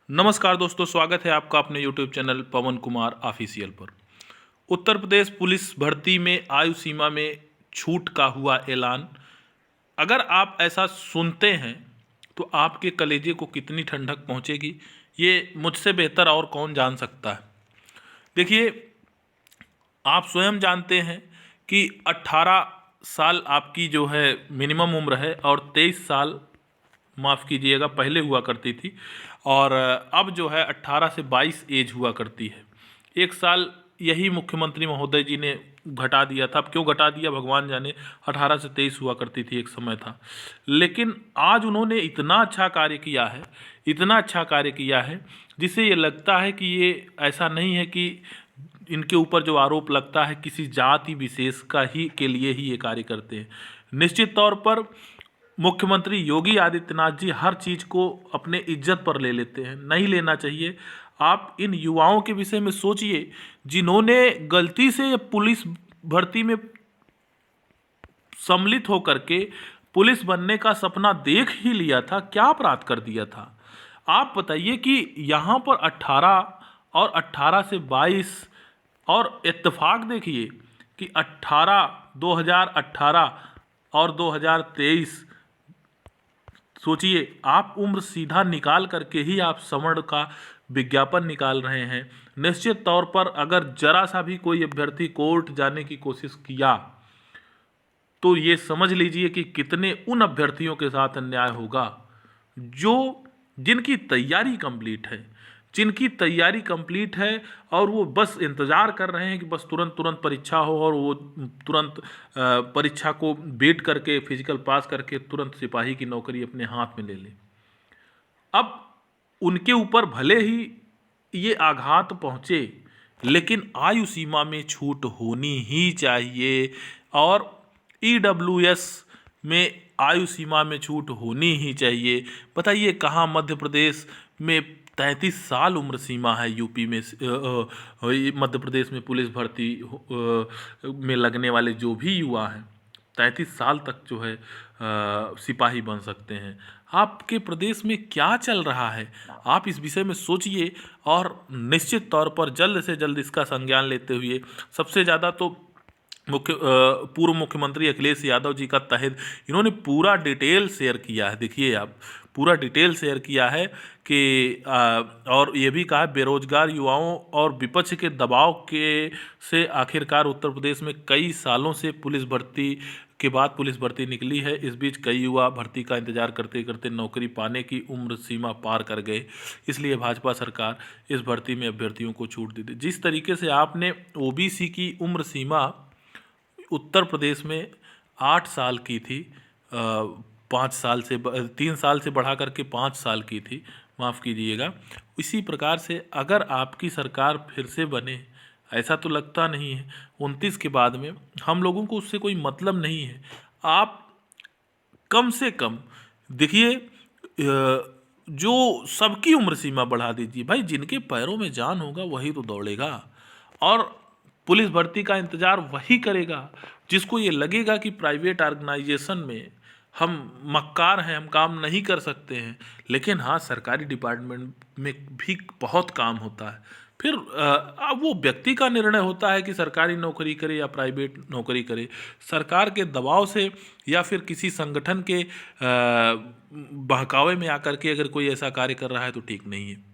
नमस्कार दोस्तों, स्वागत है आपका अपने YouTube चैनल पवन कुमार ऑफिशियल पर। उत्तर प्रदेश पुलिस भर्ती में आयु सीमा में छूट का हुआ ऐलान। अगर आप ऐसा सुनते हैं तो आपके कलेजे को कितनी ठंडक पहुंचेगी, ये मुझसे बेहतर और कौन जान सकता है। देखिए, आप स्वयं जानते हैं कि 18 साल आपकी जो है मिनिमम उम्र है और 23 साल, माफ़ कीजिएगा, पहले हुआ करती थी और अब जो है 18 से 22 एज हुआ करती है। एक साल यही मुख्यमंत्री महोदय जी ने घटा दिया था। अब क्यों घटा दिया भगवान जाने। 18 से 23 हुआ करती थी, एक समय था। लेकिन आज उन्होंने इतना अच्छा कार्य किया है, इतना अच्छा कार्य किया है, जिससे ये लगता है कि ये ऐसा नहीं है कि इनके ऊपर जो आरोप लगता है किसी जाति विशेष का ही के लिए ही ये कार्य करते हैं। निश्चित तौर पर मुख्यमंत्री योगी आदित्यनाथ जी हर चीज़ को अपने इज्जत पर ले लेते हैं, नहीं लेना चाहिए। आप इन युवाओं के विषय में सोचिए, जिन्होंने गलती से पुलिस भर्ती में सम्मिलित होकर के पुलिस बनने का सपना देख ही लिया था, क्या अपराध कर दिया था। आप बताइए कि यहाँ पर 18 और 18 से 22 और इत्तेफाक देखिए कि 2018 और 2023, सोचिए, आप उम्र सीधा निकाल करके ही आप सवर्ण का विज्ञापन निकाल रहे हैं। निश्चित तौर पर अगर जरा सा भी कोई अभ्यर्थी कोर्ट जाने की कोशिश किया तो ये समझ लीजिए कि कितने उन अभ्यर्थियों के साथ अन्याय होगा जो जिनकी तैयारी कंप्लीट है, जिनकी तैयारी कंप्लीट है और वो बस इंतज़ार कर रहे हैं कि बस तुरंत तुरंत परीक्षा हो और वो तुरंत परीक्षा को बेट करके फिजिकल पास करके तुरंत सिपाही की नौकरी अपने हाथ में ले लें। अब उनके ऊपर भले ही ये आघात पहुँचे, लेकिन आयु सीमा में छूट होनी ही चाहिए और ईडब्ल्यूएस में आयु सीमा में छूट होनी ही चाहिए। बताइए, कहाँ मध्य प्रदेश में 33 साल उम्र सीमा है। यूपी में मध्य प्रदेश में पुलिस भर्ती में लगने वाले जो भी युवा हैं 33 साल तक जो है सिपाही बन सकते हैं। आपके प्रदेश में क्या चल रहा है, आप इस विषय में सोचिए और निश्चित तौर पर जल्द से जल्द इसका संज्ञान लेते हुए, सबसे ज़्यादा तो पूर्व मुख्यमंत्री अखिलेश यादव जी का तहद, इन्होंने पूरा डिटेल शेयर किया है। देखिए, आप पूरा डिटेल शेयर किया है कि और ये भी कहा बेरोजगार युवाओं और विपक्ष के दबाव के से आखिरकार उत्तर प्रदेश में कई सालों से पुलिस भर्ती के बाद पुलिस भर्ती निकली है। इस बीच कई युवा भर्ती का इंतजार करते करते नौकरी पाने की उम्र सीमा पार कर गए। इसलिए भाजपा सरकार इस भर्ती में अभ्यर्थियों को छूट दी थी। जिस तरीके से आपने ओबीसी की उम्र सीमा उत्तर प्रदेश में 8 साल की थी, 5 साल से 3 साल से बढ़ा करके 5 साल की थी, माफ़ कीजिएगा। इसी प्रकार से अगर आपकी सरकार फिर से बने, ऐसा तो लगता नहीं है 29 के बाद में, हम लोगों को उससे कोई मतलब नहीं है। आप कम से कम देखिए, जो सबकी उम्र सीमा बढ़ा दीजिए भाई। जिनके पैरों में जान होगा वही तो दौड़ेगा और पुलिस भर्ती का इंतज़ार वही करेगा जिसको ये लगेगा कि प्राइवेट ऑर्गेनाइजेशन में हम मक्कार हैं, हम काम नहीं कर सकते हैं। लेकिन हाँ, सरकारी डिपार्टमेंट में भी बहुत काम होता है। फिर अब वो व्यक्ति का निर्णय होता है कि सरकारी नौकरी करे या प्राइवेट नौकरी करे। सरकार के दबाव से या फिर किसी संगठन के बहकावे में आकर के अगर कोई ऐसा कार्य कर रहा है तो ठीक नहीं है।